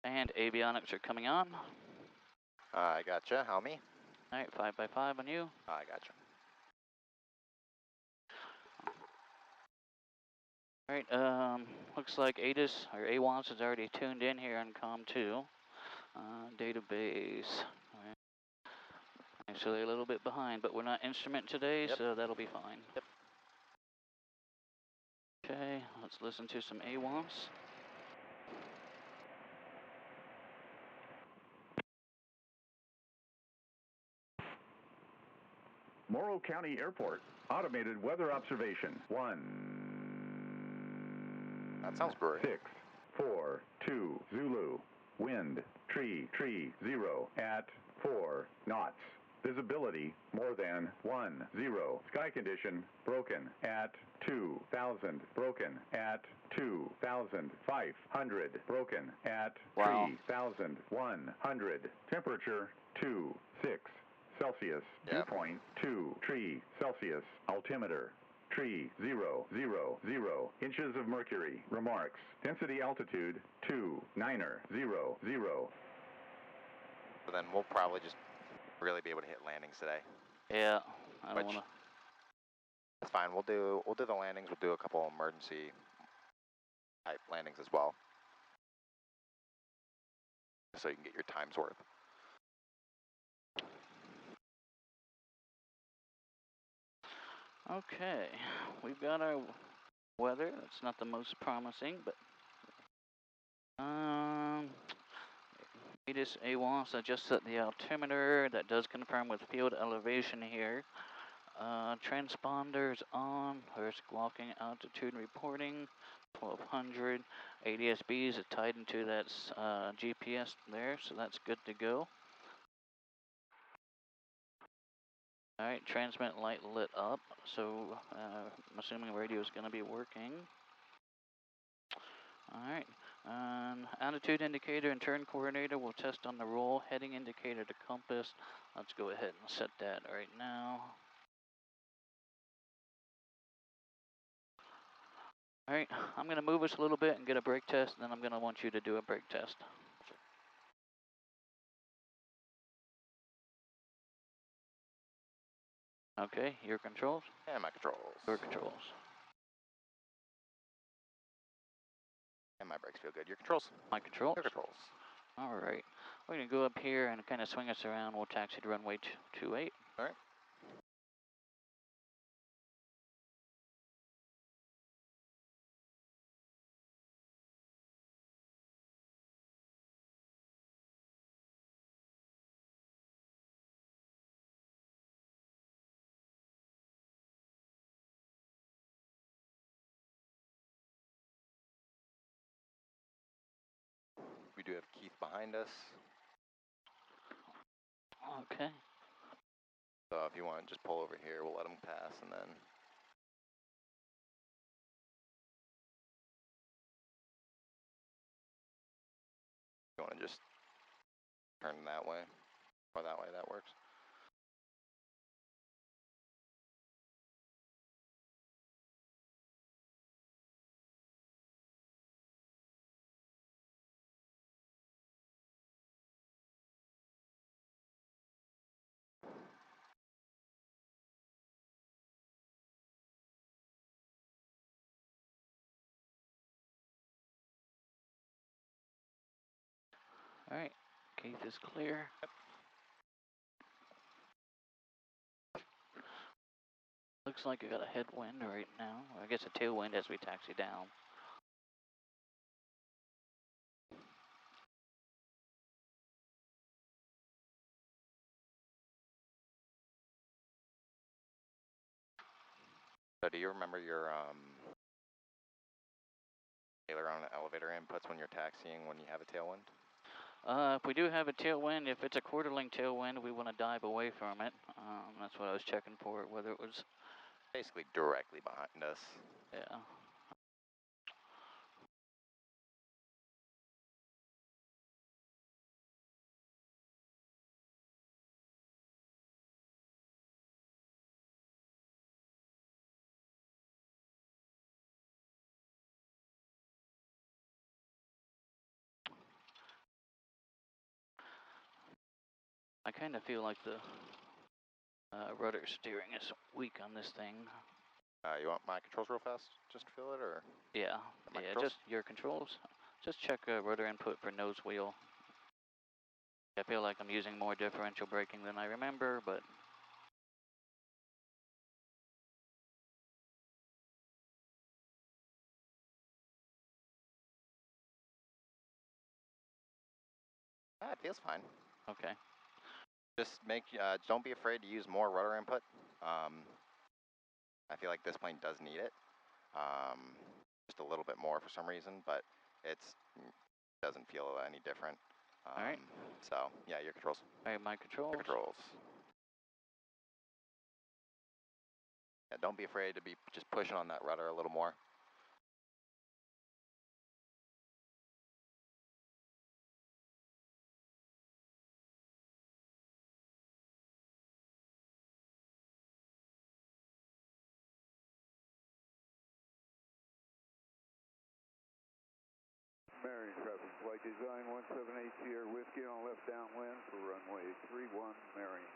And avionics are coming on. I gotcha. How me? All right, 5x5 on you. I gotcha. All right, looks like ATIS or AWANS is already tuned in here on COM2. Database. All right. Actually a little bit behind, but we're not instrument today, Yep. so that'll be fine. Yep. Okay, let's listen to some AWANS. Morrow County Airport, automated weather observation, 1. That sounds brewery. 6, 4, 2, Zulu, wind, tree, 0, at 4 knots. Visibility, more than 10. Sky condition, broken, at 2,000, broken, at 2,500, broken, at 3,100. Temperature, 26 Celsius, Yeah. dew point 2 tree Celsius, altimeter, tree 0, 0, 0 inches of mercury. Remarks, density altitude 2,9er, 0, 0. So then we'll probably just really be able to hit landings today. Yeah, I don't want to. That's fine. We'll do the landings. We'll do a couple emergency type landings as well, so you can get your time's worth. Okay, we've got our weather. It's not the most promising, but ATIS AWANS, I just set the altimeter. That does confirm with field elevation here. Transponders on. We're squawking altitude reporting. 1200. ADSBs is tied into that GPS there, so that's good to go. All right, transmit light lit up, so I'm assuming radio is going to be working. All right, attitude indicator and turn coordinator will test on the roll. Heading indicator to compass. Let's go ahead and set that right now. All right, I'm going to move us a little bit and get a brake test, and then I'm going to want you to do a brake test. Okay, your controls? And my controls. Your controls. And my brakes feel good. Your controls? My controls? Your controls. All right. We're going to go up here and kind of swing us around. We'll taxi to runway 28. All right. We do have Keith behind us. Okay. So if you want, just pull over here. We'll let him pass, and then you want to just turn that way or that way. That works. All right. Keith is clear. Yep. Looks like we got a headwind right now. Or I guess a tailwind as we taxi down. So do you remember your Taylor on elevator inputs when you're taxiing when you have a tailwind? If we do have a tailwind, if it's a quarter-length tailwind, we want to dive away from it. That's what I was checking for, whether it was... Basically directly behind us. Yeah. I kind of feel like the rudder steering is weak on this thing. You want my controls real fast, just to feel it, or? Yeah, My yeah, controls? just your controls. Just check rudder input for nose wheel. I feel like I'm using more differential braking than I remember, but It feels fine. okay. Just don't be afraid to use more rudder input. I feel like this plane does need it. Just a little bit more for some reason, but it doesn't feel any different. All right. So, yeah, your controls. All right, my controls. Your controls. Yeah, don't be afraid to be just pushing on that rudder a little more. Marion traffic, flight design 178 Sierra Whiskey on left downwind for runway 31 Marion.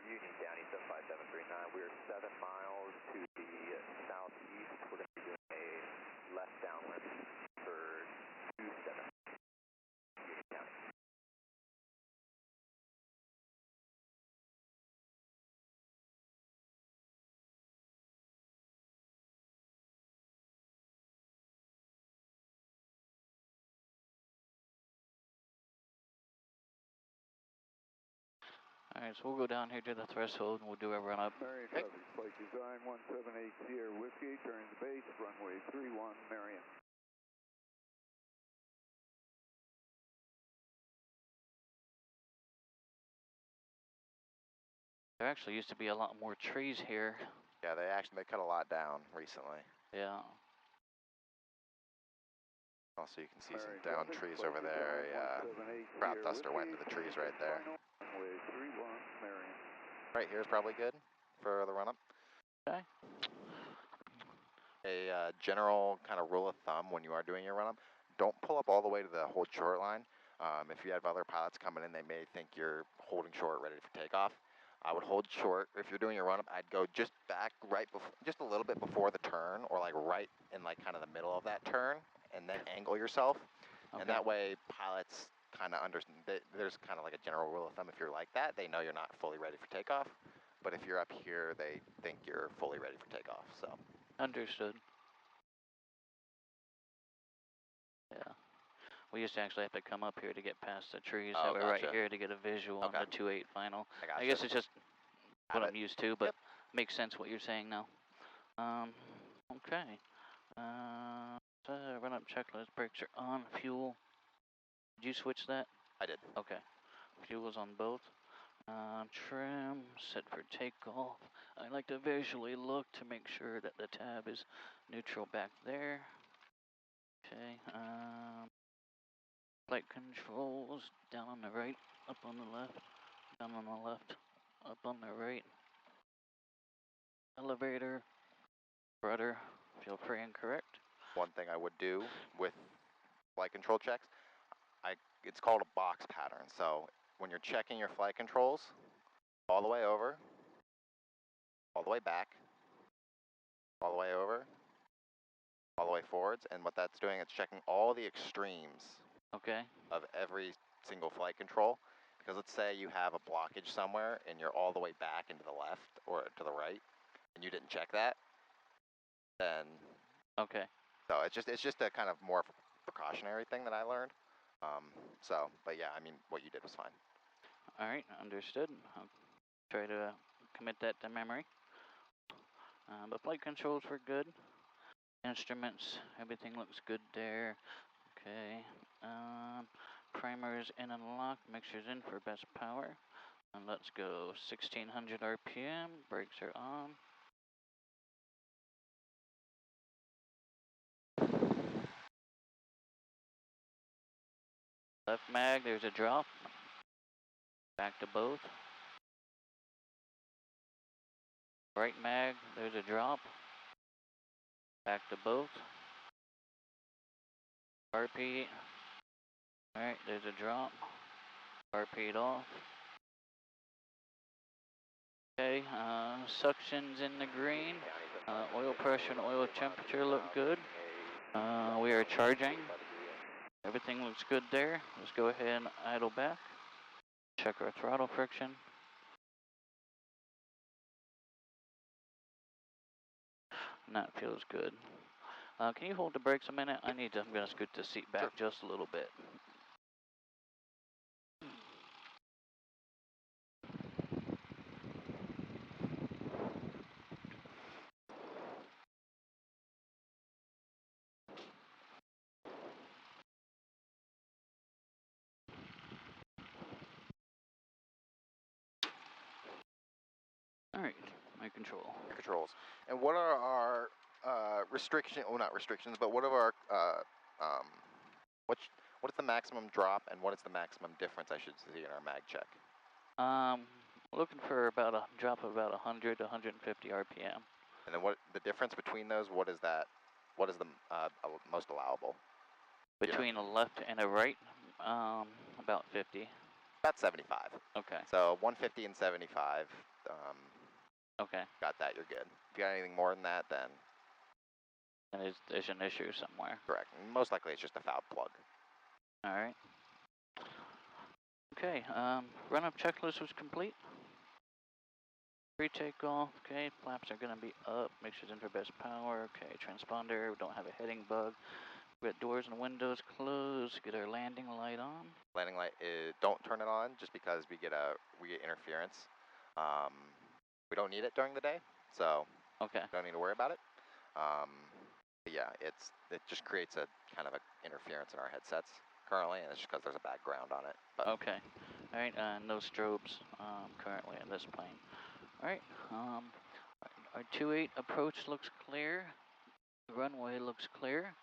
Union down east of 5739. We're 7 miles to the southeast. We're going to be doing a left downwind for 27 Union County. All right, so we'll go down here to the threshold and we'll do a run up. Marion Okay. traffic, flight design 178 Sierra Whiskey, turn to base, runway 31 Marion. There actually used to be a lot more trees here. Yeah, they cut a lot down recently. Yeah. Also, you can see Marion some down traffic, trees flight over there. design 178 Crowd Sierra duster went Whiskey, into the trees right there. final, runway 31 Marion. Right here's probably good for the run-up. Okay. A general kind of rule of thumb when you are doing your run-up, don't pull up all the way to the hold short line. If you have other pilots coming in, they may think you're holding short, ready for takeoff. I would hold short. If you're doing your run-up, I'd go just back right before, just a little bit before the turn, or like right in like kind of the middle of that turn, and then angle yourself. Okay. And that way, pilots kind of understand. There's kind of like a general rule of thumb. If you're like that, they know you're not fully ready for takeoff. But if you're up here, they think you're fully ready for takeoff. So. Understood. Yeah. We used to actually have to come up here to get past the trees. Oh, Have it right gotcha. here to get a visual on Okay. the 2.8 final. I gotcha. I guess it's just what Have I'm it. used to, but Yep. makes sense what you're saying now. Okay. So run up checklist, brakes are on, fuel. Did you switch that? I did. Okay. Fuel's on both. Trim, set for takeoff. I like to visually look to make sure that the tab is neutral back there. Okay. Flight controls, down on the right, up on the left, down on the left, up on the right. Elevator, rudder, feel free and correct. One thing I would do with flight control checks, it's called a box pattern. So when you're checking your flight controls, all the way over, all the way back, all the way over, all the way forwards, and what that's doing, it's checking all the extremes Okay. of every single flight control. Because let's say you have a blockage somewhere and you're all the way back into the left or to the right, and you didn't check that, then Okay. so it's just a kind of more precautionary thing that I learned. But yeah, I mean, what you did was fine. All right, understood. I'll try to commit that to memory. But flight controls were good. Instruments, everything looks good there. Okay. Primers in and lock, mixers in for best power. And let's go 1600 RPM, brakes are on. Left mag, there's a drop. Back to both. Right mag, there's a drop. Back to both. RP. Alright, there's a drop. RP'd off. Okay, suction's in the green. Oil pressure and oil temperature look good. We are charging. Everything looks good there. Let's go ahead and idle back. Check our throttle friction. And that feels good. Can you hold the brakes a minute? I'm gonna scoot the seat back just a little bit. Alright, my control. Controls. And what are our restrictions? Well, not restrictions, but what are our what is the maximum drop and what is the maximum difference I should see in our mag check? Looking for about a drop of about 100 to 150 RPM. And then what the difference between those? What is that? What is the most allowable? Between a left and a right, about 50. About 75. Okay. So 150 and 75. Okay. Got that? You're good. If you got anything more than that, then. And there's an issue somewhere. Correct. Most likely it's just a fouled plug. All right. Okay. Run-up checklist was complete. Pre-takeoff. Okay. Flaps are gonna be up. Make sure it's in for best power. Okay. Transponder. We don't have a heading bug. We got doors and windows closed. Get our landing light on. Landing light is, don't turn it on just because we get interference. We don't need it during the day, so okay. Don't need to worry about it. But yeah, it just creates a kind of a interference in our headsets currently, and it's just because there's a background on it. But okay. All right. No strobes currently in this plane. All right. Our 28 approach looks clear. The runway looks clear.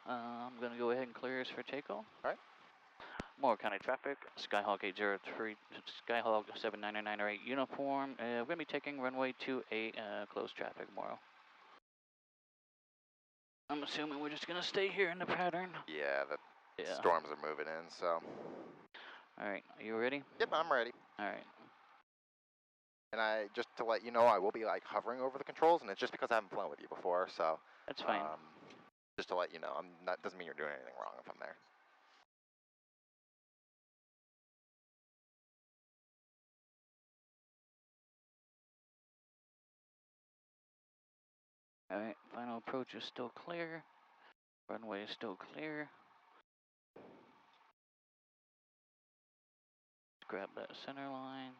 I'm going to go ahead and clear us for takeoff. All right. Morrow County traffic, Skyhawk 803, Skyhawk 7998U uniform. We're going to be taking runway 28, close traffic, Morrow. I'm assuming we're just going to stay here in the pattern. Yeah, the storms are moving in, so. All right, are you ready? Yep, I'm ready. All right. And just to let you know, I will be like hovering over the controls, and it's just because I haven't flown with you before, so. That's fine. Just to let you know, doesn't mean you're doing anything wrong if I'm there. All right, final approach is still clear. Runway is still clear. Grab that center line.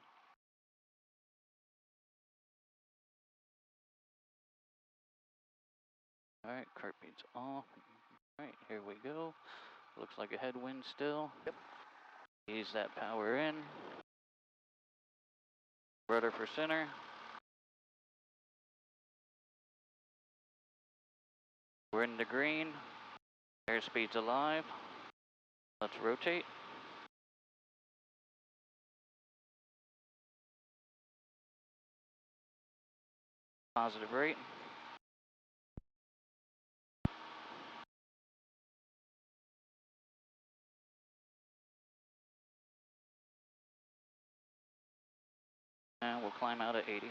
All right, cartbeat's off. All right, here we go. Looks like a headwind still. Yep. Ease that power in. Rudder for center. We're in the green. Airspeed's alive. Let's rotate. Positive rate. And we'll climb out at 80.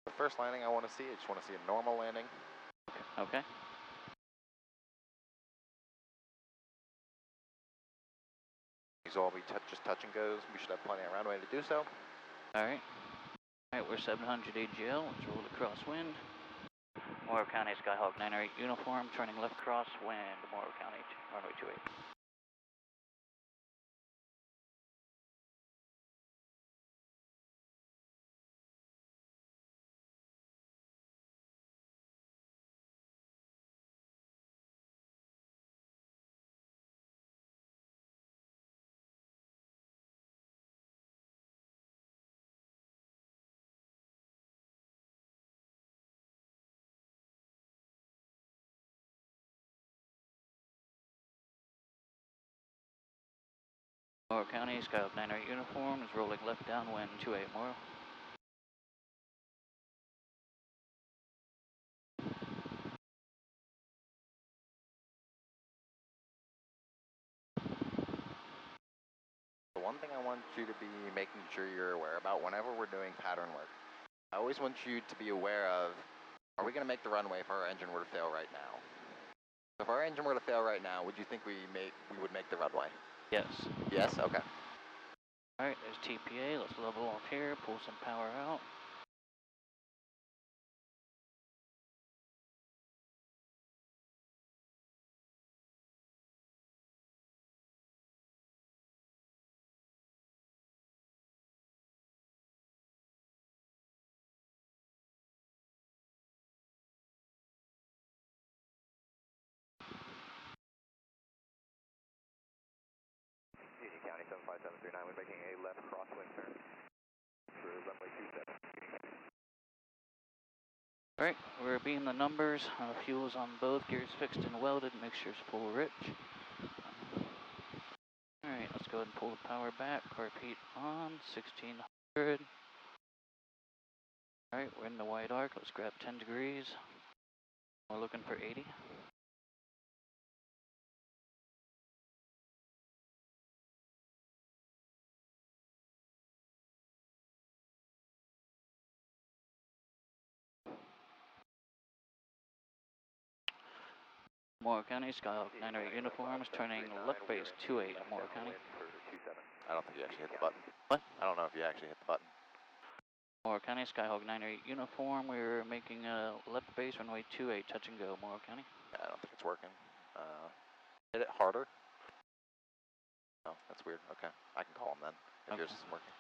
The first landing I want to see, I just want to see a normal landing. Okay. These will all be just touch and goes. We should have plenty of runway to do so. All right. All right, we're 700 AGL. Let's roll the crosswind. Morrow County, Skyhawk 908 uniform, turning left crosswind, Morrow County, runway 28. Morrow County, Skyhawk 908 uniform is rolling left downwind 28 Morrow. The one thing I want you to be making sure you're aware about whenever we're doing pattern work, I always want you to be aware of, are we going to make the runway if our engine were to fail right now? If our engine were to fail right now, would you think we would make the runway? Yes. Yes? Okay. Alright, there's TPA, let's level off here, pull some power out. Union County 75739, we're making a left crosswind turn for runway 27. Alright, we're being the numbers, fuel's on both, gears fixed and welded, mixture's full rich. Alright, let's go ahead and pull the power back, carb heat on, 1600. Alright, we're in the white arc, let's grab 10 degrees. We're looking for 80. Morrow County, Skyhawk 908 uniforms, turning left base 28, Morrow County. I don't think you actually hit the button. What? I don't know if you actually hit the button. Morrow County, Skyhawk 908 uniform, we're making a left base runway 28, touch and go, Morrow County. I don't think it's working. Hit it harder. Oh, that's weird. Okay, I can call him then if yours isn't working.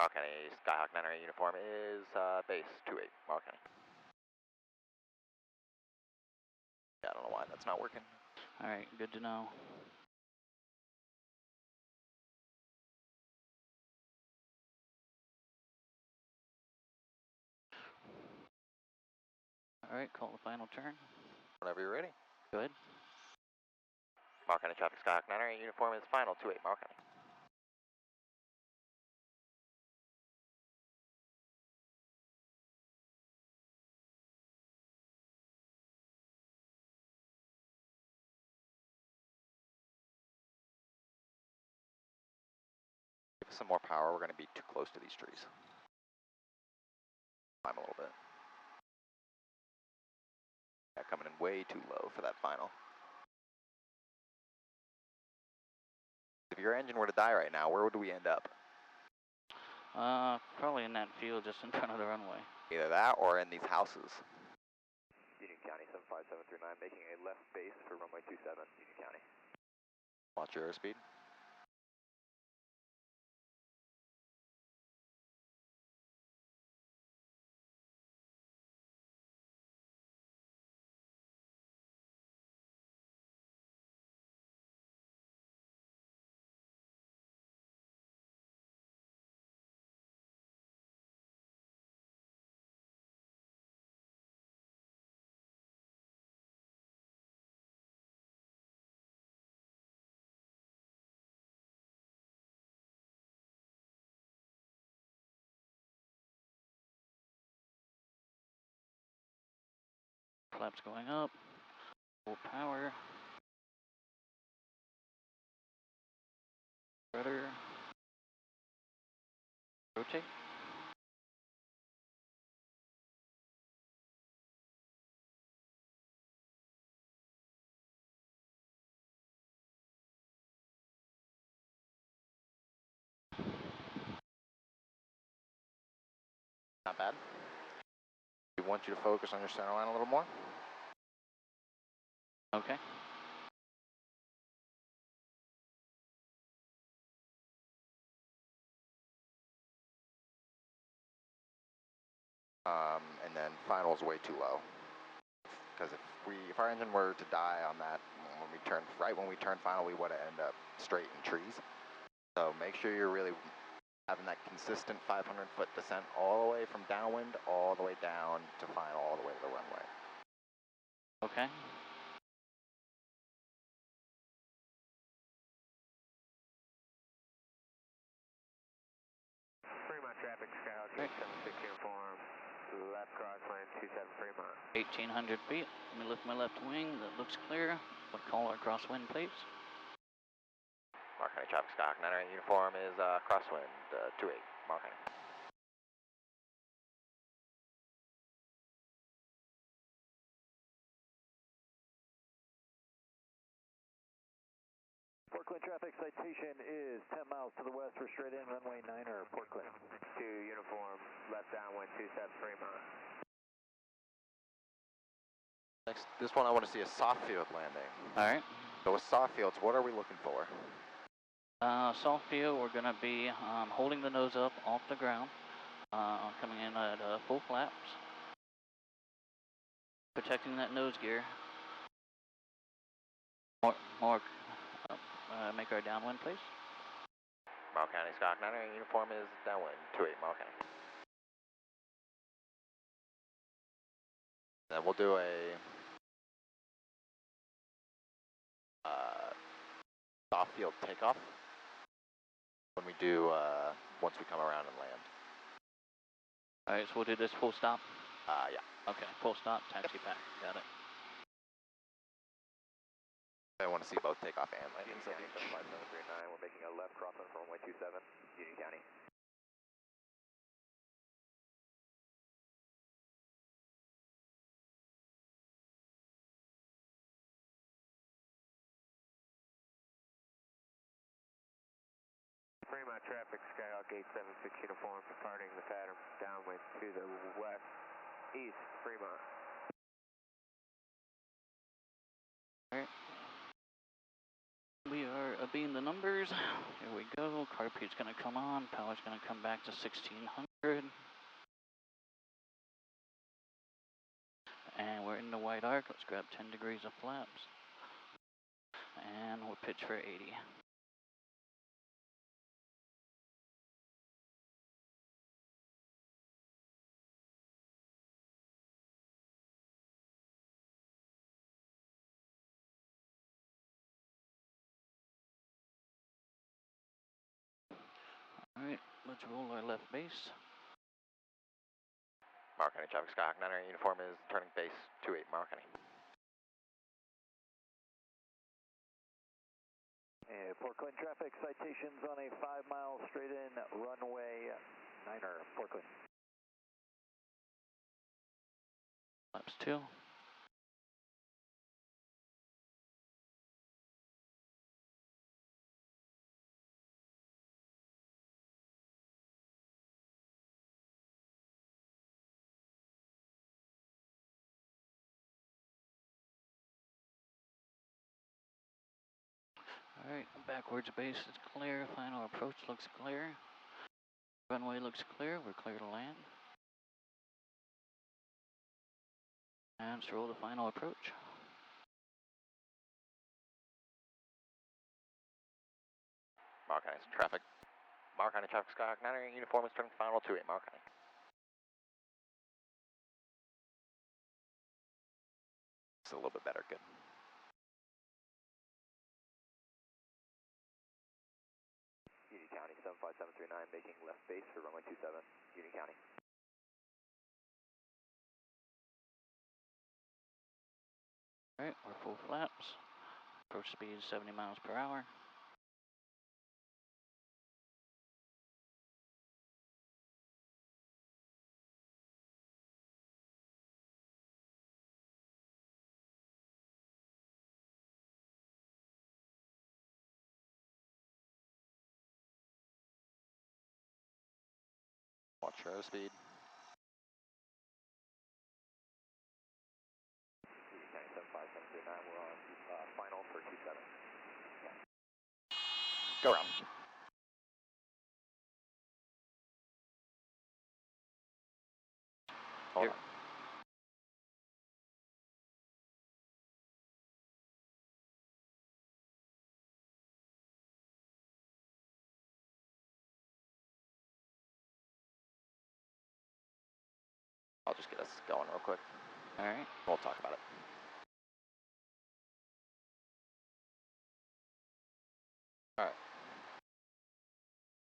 Morrow County, Skyhawk 908 uniform is base 28, Morrow County. Yeah, I don't know why that's not working. Alright, good to know. Alright, call the final turn. Whenever you're ready. Good. Morrow County traffic, Skyhawk 908 uniform is final 28, Morrow County. Give us some more power, we're going to be too close to these trees. Climb a little bit. Yeah, coming in way too low for that final. If your engine were to die right now, where would we end up? Probably in that field just in front of the runway. Either that or in these houses. Union County 75739, making a left base for runway 27, Union County. Watch your airspeed. Flaps going up. Full power. Rudder. Rotate. Not bad. We want you to focus on your center line a little more. Okay. And then final is way too low. Because if our engine were to die on that when we turn final, we would end up straight in trees. So make sure you're really having that consistent 500-foot descent all the way from downwind all the way down to final, all the way to the runway. Okay. Fremont traffic, Skyhawk 876 uniform, left crosswind 27 Fremont. 1,800 feet. Let me lift my left wing. That looks clear. What call our crosswind, please? Mark County traffic, Skyhawk 908 uniform is crosswind 28, Mark County. Portland traffic citation is 10 miles to the west for straight in runway 9er, Portland. 2 uniform, left downwind 27 Fremont. Next, this one I want to see a soft field landing. All right. So with soft fields, what are we looking for? Soft field, we're going to be holding the nose up off the ground, coming in at full flaps, protecting that nose gear. Make our downwind, please. Morrow County, Skyhawk 908 uniform is downwind 28, Morrow County. Then we'll do a soft field takeoff when we do, once we come around and land. All right, so we'll do this full stop? Yeah. Okay, full stop, taxi pack, got it. I want to see both takeoff and landings of County each. 75739, we're making a left crosswind for runway 27, Union County. Fremont traffic, Skyhawk 876 uniform, departing the pattern downwind to the west, east, Fremont. All right. We are being the numbers. Here we go. Carpeet's going to come on. Power's going to come back to 1600. And we're in the white arc. Let's grab 10 degrees of flaps. And we'll pitch for 80. All right, let's roll our left base. Morrow County traffic, Skyhawk 908 uniform is turning base 28, Morrow County. Portland traffic citations on a 5-mile straight in runway 9er, Portland. Flaps 2. All right, backwards base is clear. Final approach looks clear. Runway looks clear. We're clear to land. And let's roll the final approach. Morrow County traffic. Morrow County traffic, Skyhawk 908 uniform is turning final 28, Morrow County. It's a little bit better, good. Union County 75739, making left base for runway 27, Union County. All right, we're full flaps. Approach speed is 70 miles per hour. Watch your airspeed. Go around. Hold Here. on. I'll just get us going real quick. All right. We'll talk about it. All right.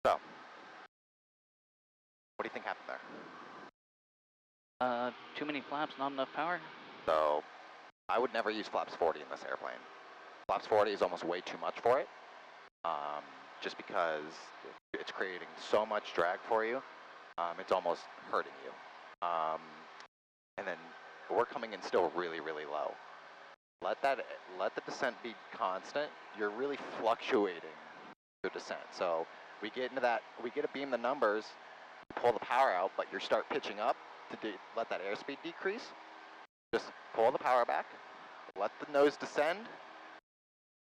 So, what do you think happened there? Too many flaps, not enough power? So, I would never use flaps 40 in this airplane. Flaps 40 is almost way too much for it, just because it's creating so much drag for you. It's almost hurting you. And then we're coming in still really, really low. Let the descent be constant. You're really fluctuating your descent. So we get to beam the numbers, pull the power out, but you start pitching up to let that airspeed decrease. Just pull the power back, let the nose descend,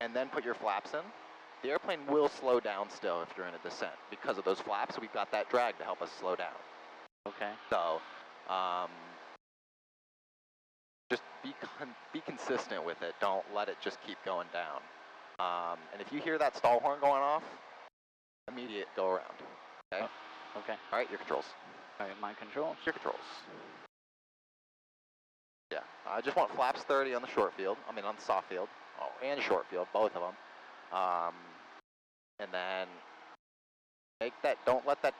and then put your flaps in. The airplane will slow down still if you're in a descent. Because of those flaps, we've got that drag to help us slow down. Okay. So, just be consistent with it. Don't let it just keep going down. And if you hear that stall horn going off, immediate go around. Okay? Oh, okay. All right, your controls. All right, my controls. Your controls. Yeah, I just want flaps 30 on the short field. I mean, on the soft field. Oh, and short field, both of them. And then don't let that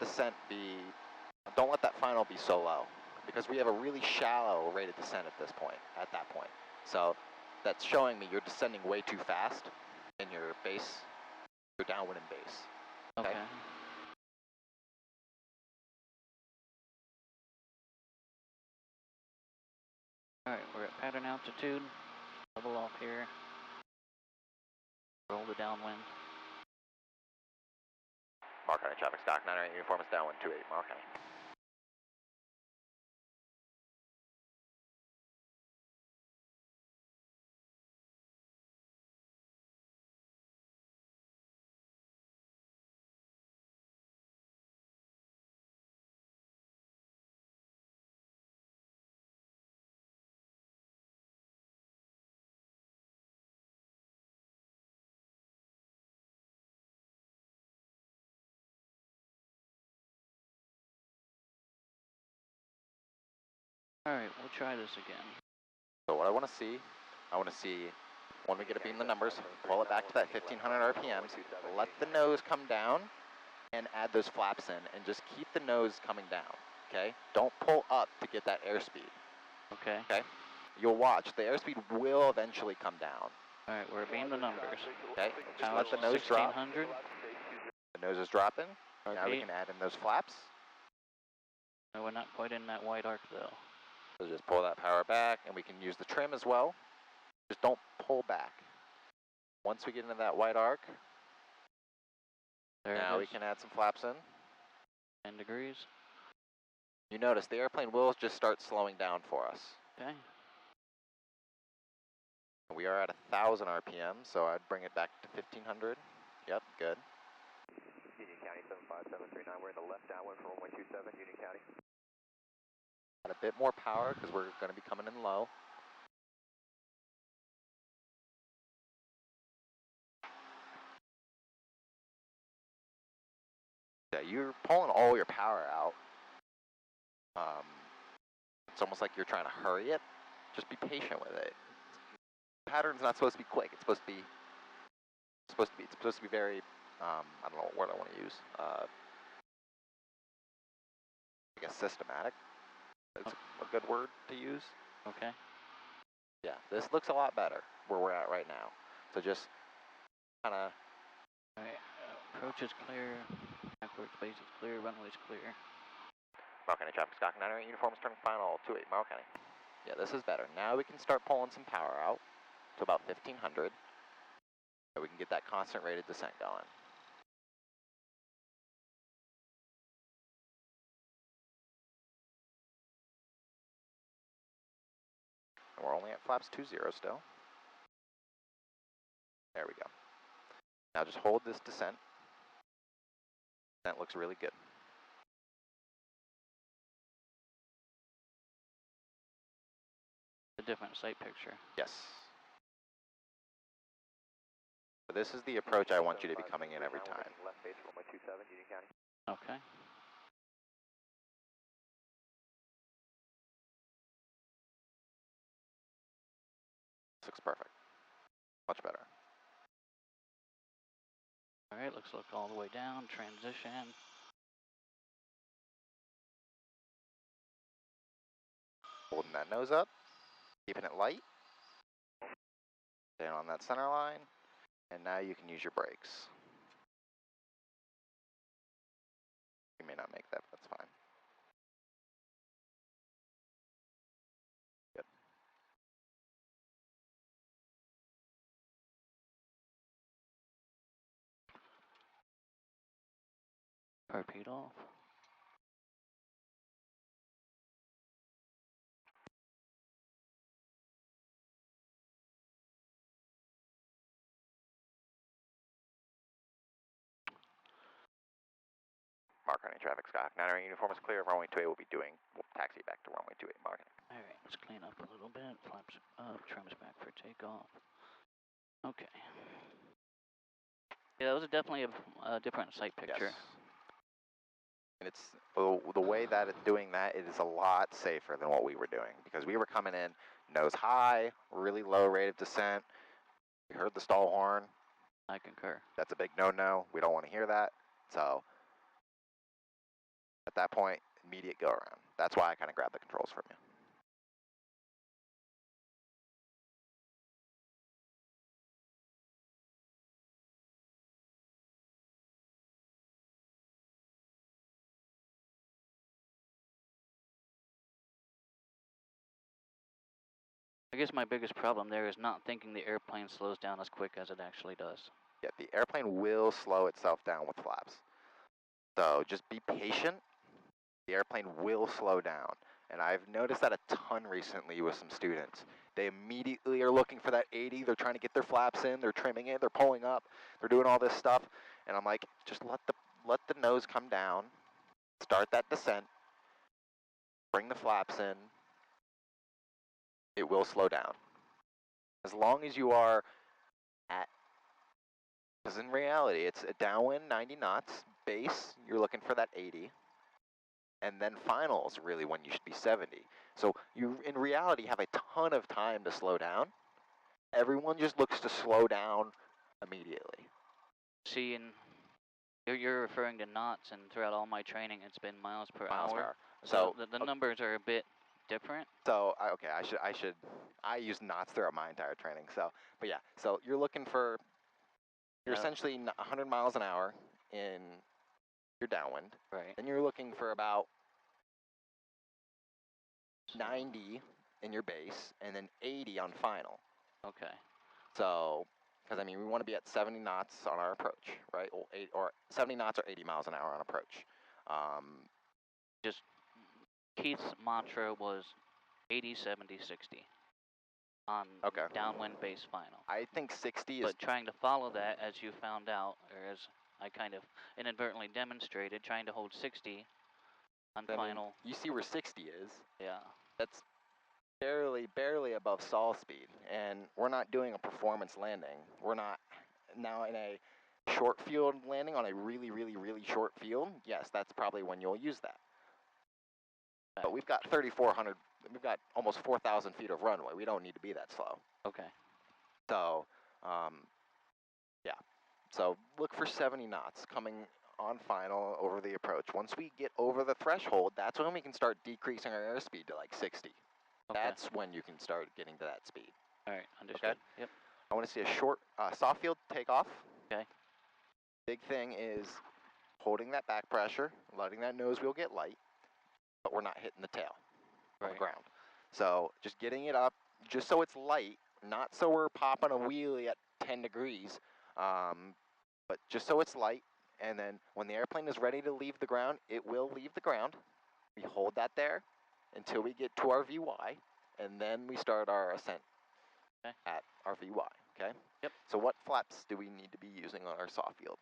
final be so low, because we have a really shallow rate of descent at that point. So that's showing me you're descending way too fast in your downwind and base. Okay? Okay. All right, we're at pattern altitude. Level off here. Roll the downwind. Morrow County traffic stock 908 uniform is downwind 28, Morrow County. All right, we'll try this again. So what I want to see when we get to beam the numbers, pull it back to that 1500 RPMs, let the nose come down, and add those flaps in, and just keep the nose coming down, okay? Don't pull up to get that airspeed. Okay. Okay? You'll watch, the airspeed will eventually come down. All right, we're beam the numbers. Okay? Just Power let the nose drop. 1600. The nose is dropping. Now we Okay. can add in those flaps. No, we're not quite in that white arc though. So just pull that power back, and we can use the trim as well. Just don't pull back. Once we get into that white arc, now we can add some flaps in. 10 degrees. You notice the airplane will just start slowing down for us. Okay. We are at 1000 RPM, so I'd bring it back to 1500. Yep, good. Union County 75739, we're in the left downwind for runway 27, Union County. Add a bit more power because we're going to be coming in low. Yeah, you're pulling all your power out. It's almost like you're trying to hurry it. Just be patient with it. Pattern's not supposed to be quick. It's supposed to be very, I don't know what word I want to use. I guess systematic. That's a good word to use. Okay. Yeah, this looks a lot better where we're at right now. So just kind of. All right. Approach is clear. Backward space is clear. Runway's clear. Morrow County traffic stock 908 uniform is turning final 28 Morrow County. Yeah, this is better. Now we can start pulling some power out to about 1500. So we can get that constant rated descent going. And we're only at flaps 20 still. There we go. Now just hold this descent. That looks really good. A different sight picture. Yes. So this is the approach I want you to be coming in every time. Left base, runway 27, Union County. Okay. This looks perfect. Much better. All right, let's look all the way down, transition. Holding that nose up, keeping it light. Staying on that center line, and now you can use your brakes. You may not make that, but that's fine. Good. Repeat off. Mark running traffic, Scott. 9 uniform is clear. Runway 28 will be doing. We'll taxi back to runway 28. Marking. All right, let's clean up a little bit. Flaps up, trims back for takeoff. Okay. Yeah, that was definitely a different sight picture. Yes. And it's the way that it's doing that, it is a lot safer than what we were doing, because we were coming in nose high, really low rate of descent. We heard the stall horn. I concur. That's a big no-no. We don't want to hear that. So at that point, immediate go around. That's why I kind of grabbed the controls from you. I guess my biggest problem there is not thinking the airplane slows down as quick as it actually does. Yeah, the airplane will slow itself down with flaps. So just be patient. The airplane will slow down. And I've noticed that a ton recently with some students. They immediately are looking for that 80. They're trying to get their flaps in. They're trimming it. They're pulling up. They're doing all this stuff. And I'm like, just let the nose come down. Start that descent. Bring the flaps in. It will slow down. As long as you are at, because in reality, it's a downwind 90 knots. Base, you're looking for that 80. And then finals, really, when you should be 70. So you, in reality, have a ton of time to slow down. Everyone just looks to slow down immediately. See, and you're referring to knots, and throughout all my training, it's been miles per Miles per hour. hour. So the numbers are a bit different. So okay, I use knots throughout my entire training. So, but yeah, so you're looking for, you're essentially 100 miles an hour in your downwind. Right. Then you're looking for about 90 in your base, and then 80 on final. Okay. So, because I mean, we want to be at 70 knots on our approach, right? Or 70 knots or 80 miles an hour on approach. Just Keith's mantra was 80, 70, 60 on downwind base final. I think 60 is. But trying to follow that, as you found out, or as I kind of inadvertently demonstrated, trying to hold 60 on final. You see where 60 is. Yeah. That's barely above stall speed, and we're not doing a performance landing. We're not now in a short field landing on a really short field. Yes, that's probably when you'll use that. Okay. But we've got 3,400, we've got almost 4,000 feet of runway. We don't need to be that slow. Okay. So, yeah. So look for 70 knots coming on final over the approach. Once we get over the threshold, that's when we can start decreasing our airspeed to like 60. Okay. That's when you can start getting to that speed. All right, understood. Okay? Yep. I want to see a short, soft field takeoff. Okay. Big thing is holding that back pressure, letting that nose wheel get light, but we're not hitting the tail on the ground. So just getting it up, just so it's light, not so we're popping a wheelie at 10 degrees, but just so it's light. And then when the airplane is ready to leave the ground, it will leave the ground. We hold that there until we get to our VY, and then we start our ascent at our VY. Okay. Yep. So what flaps do we need to be using on our soft field?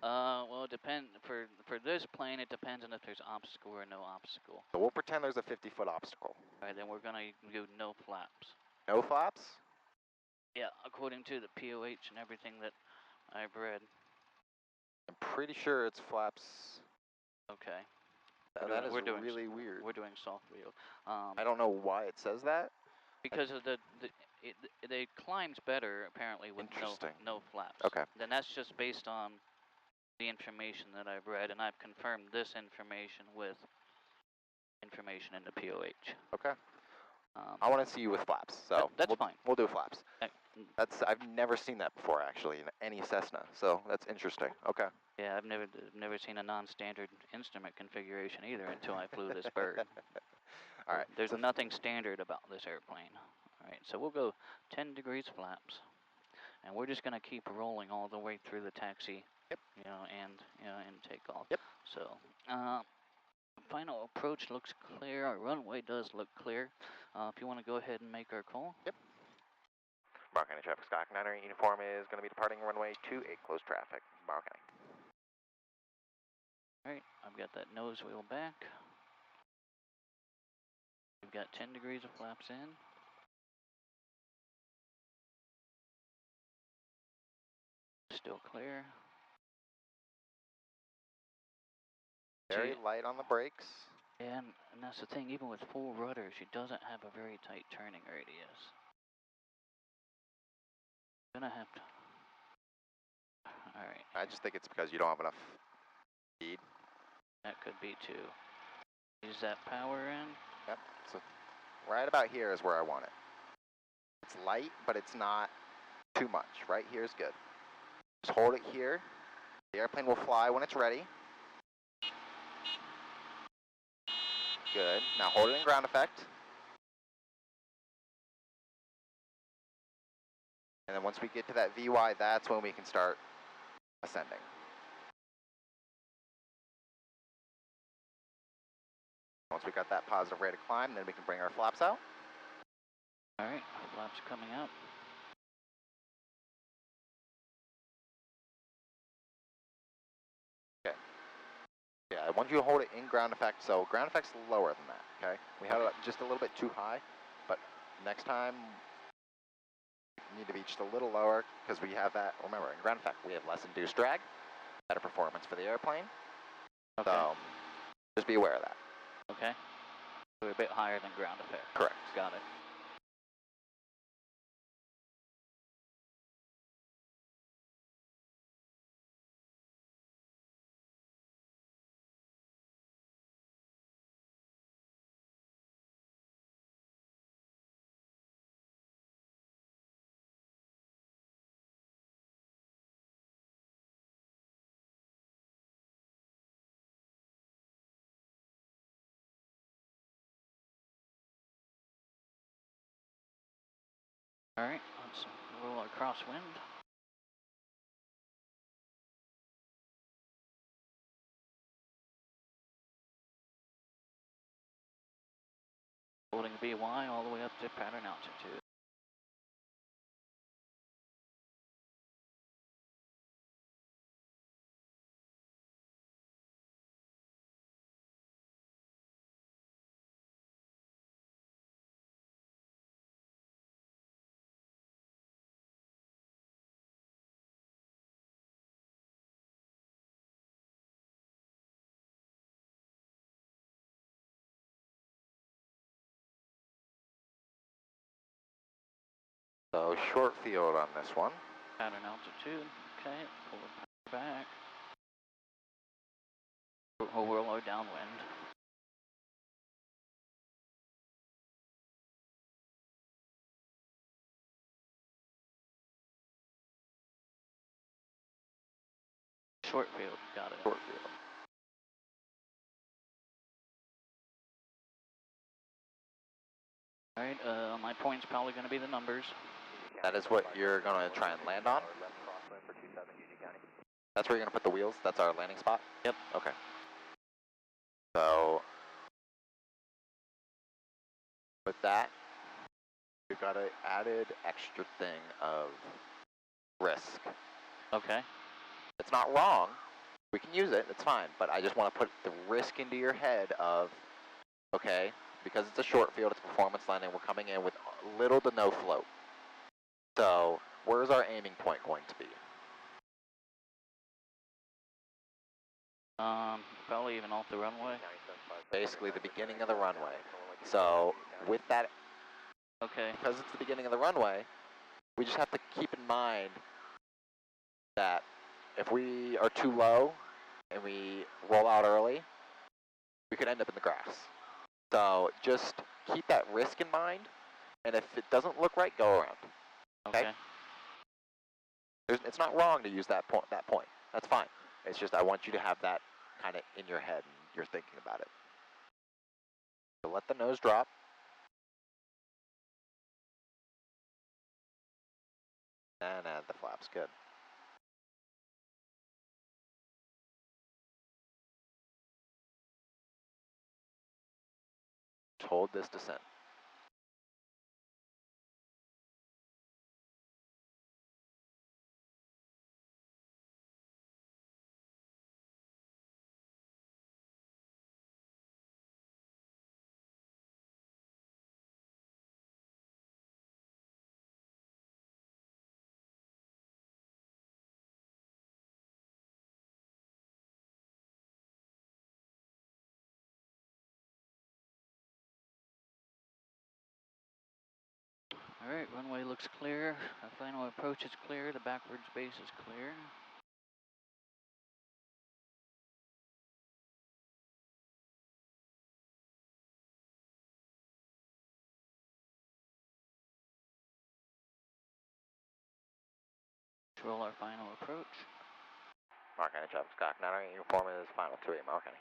Well, it depends. For this plane, it depends on if there's obstacle or no obstacle. So we'll pretend there's a 50-foot obstacle. All right, then we're gonna do no flaps. No flaps? Yeah, according to the POH and everything that I've read. I'm pretty sure it's flaps. Okay. That is really weird. We're doing soft wheel. I don't know why it says that. Because of it climbs better apparently with no flaps. Okay. Then that's just based on the information that I've read, and I've confirmed this information with information in the POH. Okay. I want to see you with flaps, so that's fine. We'll do flaps. I've never seen that before actually in any Cessna, so that's interesting. Okay. Yeah, I've never seen a non-standard instrument configuration either until I flew this bird. All right. There's nothing standard about this airplane. All right, so we'll go 10 degrees flaps, and we're just gonna keep rolling all the way through the taxi. Yep. And takeoff. Yep. So, final approach looks clear. Our runway does look clear. If you want to go ahead and make our call. Yep. Morrow County Traffic Stock 9 uniform is going to be departing runway 28, closed traffic. Morrow County. All right, I've got that nose wheel back. We've got 10 degrees of flaps in. Still clear. Very light on the brakes. And that's the thing, even with full rudder, she doesn't have a very tight turning radius. Gonna have to. Alright. I just think it's because you don't have enough speed. That could be too. Is that power in? Yep. So right about here is where I want it. It's light, but it's not too much. Right here is good. Just hold it here. The airplane will fly when it's ready. Good. Now hold it in ground effect. And then once we get to that VY, that's when we can start ascending. Once we got that positive rate of climb, then we can bring our flaps out. All right, flaps coming out. Okay. Yeah, once you hold it in ground effect, so ground effect's lower than that, okay? We had it just a little bit too high, but next time we need to be just a little lower because we have that, remember, in ground effect, we have less induced drag, better performance for the airplane. Okay. So just be aware of that. Okay. We're a bit higher than ground effect. Correct. Got it. All right, let's roll our crosswind. Holding VY all the way up to pattern altitude. So short field on this one. Pattern altitude. Okay, pull it back. We'll roll our downwind. Short field, got it. Short field. All right, my point's probably going to be the numbers. That is what you're going to try and land on? That's where you're going to put the wheels? That's our landing spot? Yep. Okay. So, with that, we've got an added extra thing of risk. Okay. It's not wrong. We can use it. It's fine. But I just want to put the risk into your head of, okay, because it's a short field, it's a performance landing, we're coming in with little to no float. So where's our aiming point going to be? Probably even off the runway. Basically the beginning of the runway. So with that, Okay. because it's the beginning of the runway, we just have to keep in mind that if we are too low and we roll out early, we could end up in the grass. So just keep that risk in mind, and if it doesn't look right, go around. Okay? It's not wrong to use that point. That's fine. It's just I want you to have that kind of in your head and you're thinking about it. So let the nose drop. And add the flaps. Good. Just hold this descent. Alright, runway looks clear. Our final approach is clear. The backwards base is clear. Roll our final approach. Mark any traffic, Scott. 908 uniform is final 2-8, Mark any.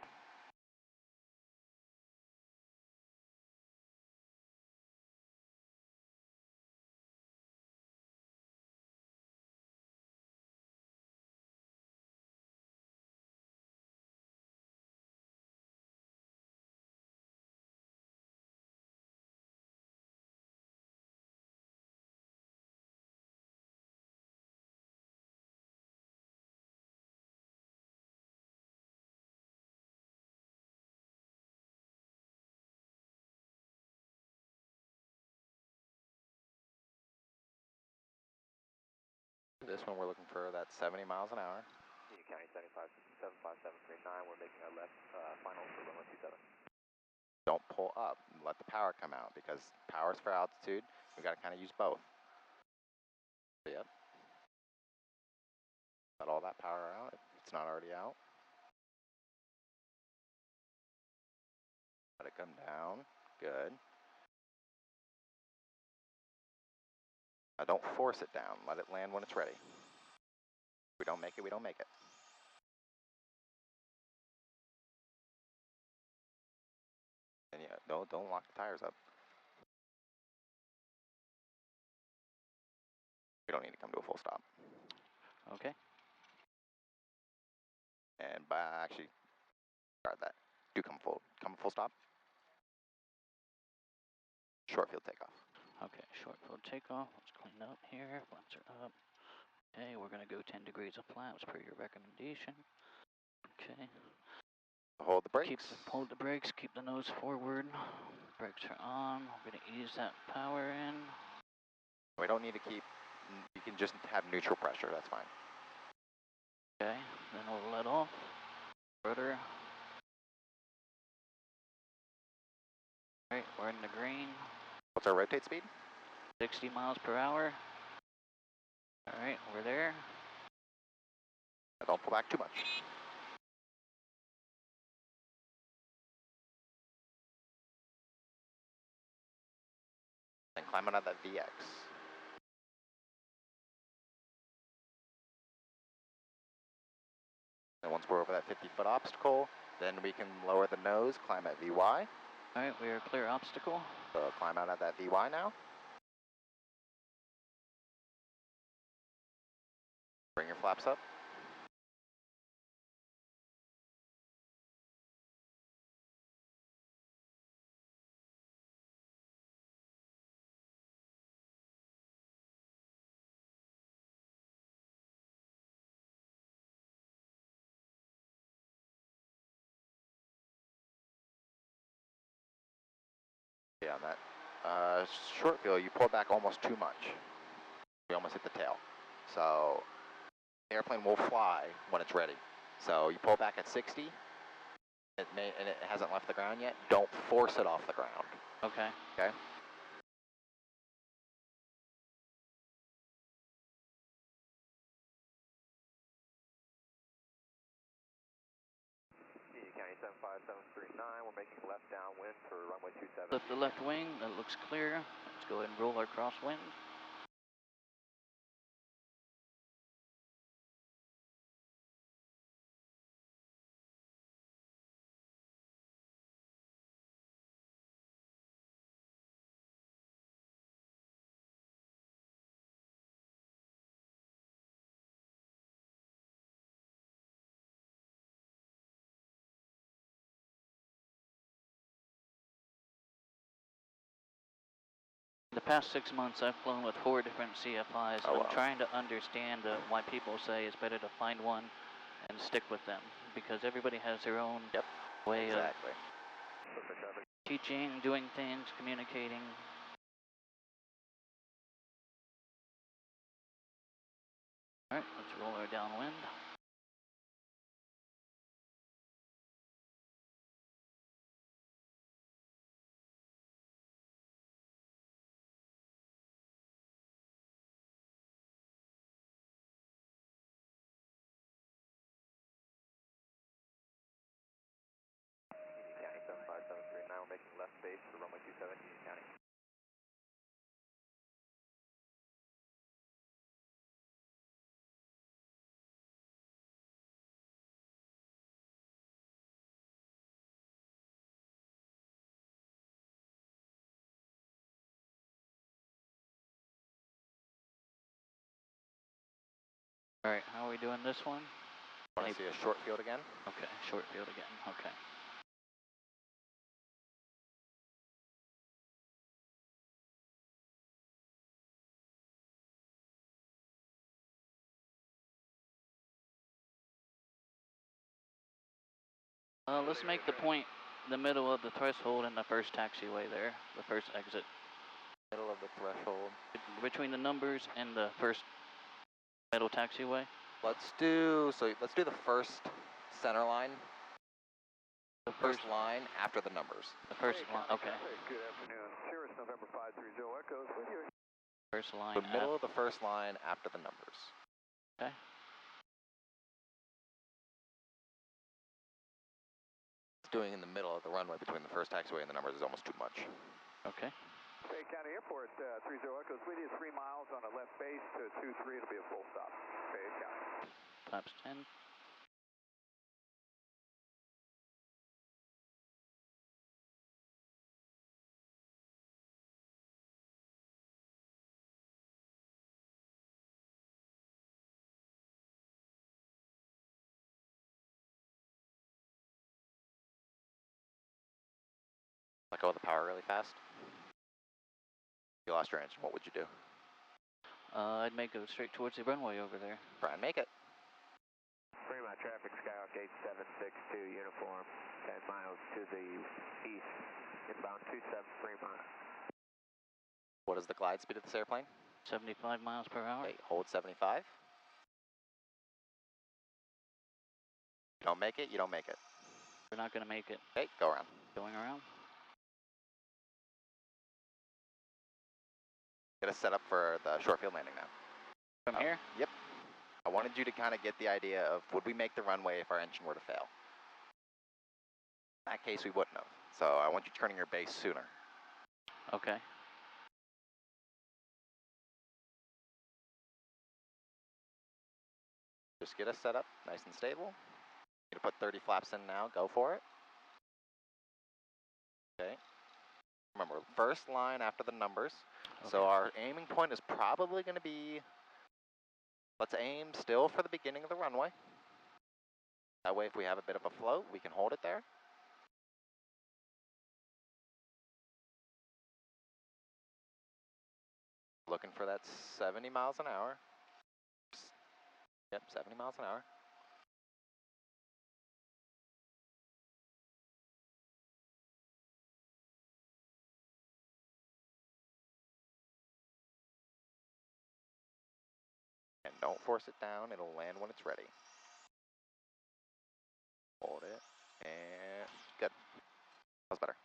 This one we're looking for that 70 miles an hour. Union County 7575739, we're making our left final for runway 27. Don't pull up. Let the power come out because power's for altitude. We got to kind of use both. Yep. Let all that power out if it's not already out. Let it come down. Good. Now don't force it down. Let it land when it's ready. If we don't make it, we don't make it. And yeah, don't lock the tires up. We don't need to come to a full stop. Okay. And actually, start that. Do come full stop. Short field takeoff. Okay, short field takeoff. Let's clean up here. Flaps are up. Okay, we're going to go 10 degrees of flaps per your recommendation. Okay. Hold the brakes. Hold the brakes, keep the nose forward. Brakes are on. We're going to ease that power in. We don't need to keep, you can just have neutral pressure, that's fine. Okay, then we'll let off. Rudder. Alright, we're in the green. What's our rotate speed? 60 miles per hour. Alright, we're there. Don't pull back too much. And climb out of that VX. And once we're over that 50-foot obstacle, then we can lower the nose, climb at VY. Alright, we are clear obstacle. So climb out of that VY now. Bring your flaps up. Yeah, on that short field, you pull back almost too much. We almost hit the tail. So the airplane will fly when it's ready. So you pull back at 60, and it hasn't left the ground yet. Don't force it off the ground. Okay. Okay? Union County 75739, we're making left downwind for runway 27. Lift the left wing, that looks clear. Let's go ahead and roll our crosswind. The past 6 months, I've flown with 4 different CFIs. Oh, wow. I'm trying to understand why people say it's better to find one and stick with them, because everybody has their own way of teaching, doing things, communicating. All right, let's roll our downwind. Union County 75739, we're making left base for runway 27, Union County. All right, how are we doing this one? Want to see a short field again? Okay, short field again. Okay. Let's make the point the middle of the threshold and the first taxiway there, the first exit. Middle of the threshold. Between the numbers and the first middle taxiway. Let's do the first center line. The First line after the numbers. The first line, okay. Good afternoon. Cirrus November 530 Echoes with you. First line. The middle of the first line after the numbers. Okay. Doing in the middle of the runway between the first taxiway and the numbers is almost too much. Okay. Fayette County Airport, 30 Echoes with you. 3 miles on a left base to 23. It'll be a full stop. Fayette County. Flaps 10. Let go of the power really fast. You lost your engine. What would you do? I'd make it straight towards the runway over there. Try and make it. Fremont traffic, Skyhawk 8762, uniform, 10 miles to the east, inbound 27 Fremont. What is the glide speed of this airplane? 75 miles per hour. Okay, hold 75. You don't make it, you don't make it. We're not going to make it. Okay, go around. Going around. Get us set up for the short field landing now. From here? Yep. I wanted you to kind of get the idea of, would we make the runway if our engine were to fail? In that case, we wouldn't have. So I want you turning your base sooner. Okay. Just get us set up nice and stable. You're gonna put 30 flaps in now, go for it. Okay. Remember, first line after the numbers. Okay. So our aiming point is probably gonna be, let's aim still for the beginning of the runway. That way if we have a bit of a float, we can hold it there. Looking for that 70 miles an hour. Yep, 70 miles an hour. force it down. It'll land when it's ready. Hold it, and good. That was better.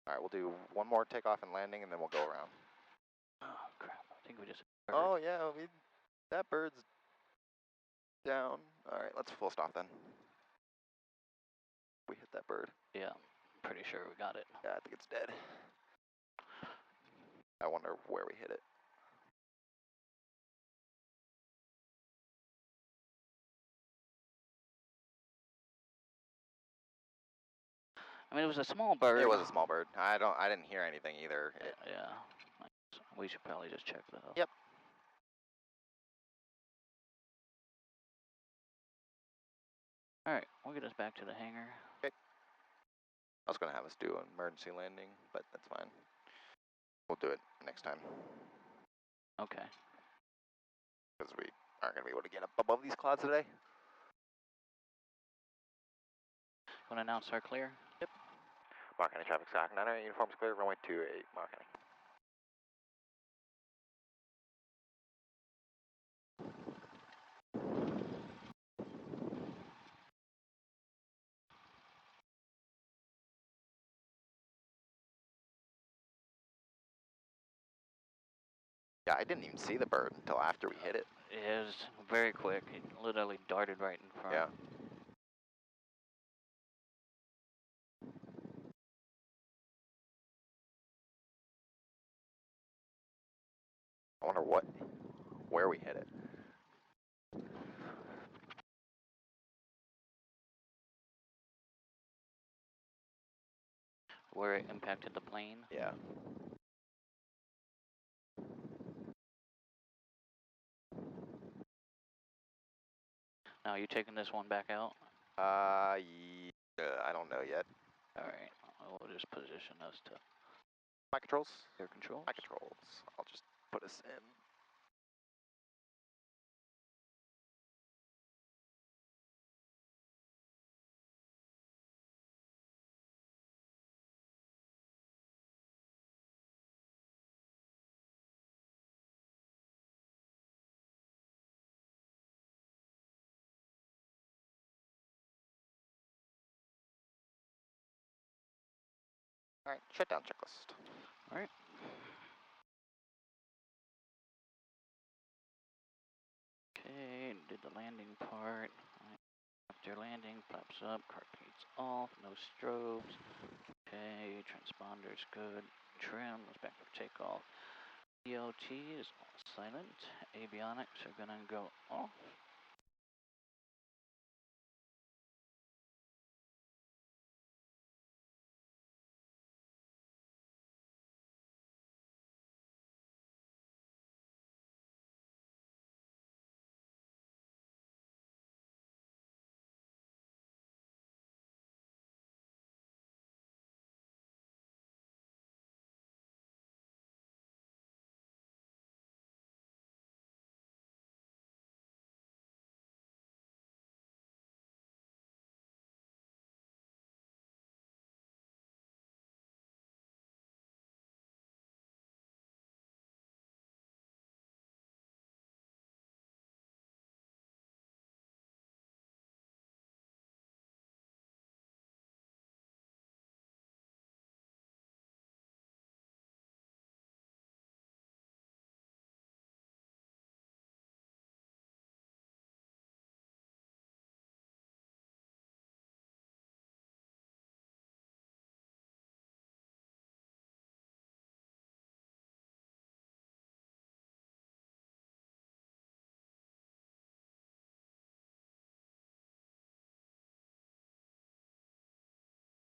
All right, we'll do one more takeoff and landing, and then we'll go around. Oh, crap. I think we just... Oh, yeah, that bird's down. All right, let's full stop then. We hit that bird. Yeah, I'm pretty sure we got it. Yeah, I think it's dead. I wonder where we hit it. I mean, it was a small bird. It was a small bird. I didn't hear anything either. Yeah. We should probably just check though. Yep. All right, we'll get us back to the hangar. Okay. I was gonna have us do an emergency landing, but that's fine. We'll do it next time. Okay. Because we aren't gonna be able to get up above these clouds today. Want to announce our clear? Yep. Mark County traffic stock 98 uniforms clear, runway 28, Mark County. Yeah, I didn't even see the bird until after we hit it. It was very quick. It literally darted right in front. Yeah. I wonder where we hit it. Where it impacted the plane? Yeah. Now, are you taking this one back out? I don't know yet. All right, we'll just position us to My controls? air control. My controls. I'll just put us in. All right, shutdown checklist. All right. Okay, did the landing part. After landing, flaps up, car gates off, no strobes. Okay, transponders good. Trim is back for takeoff. EOT is all silent. Avionics are gonna go off.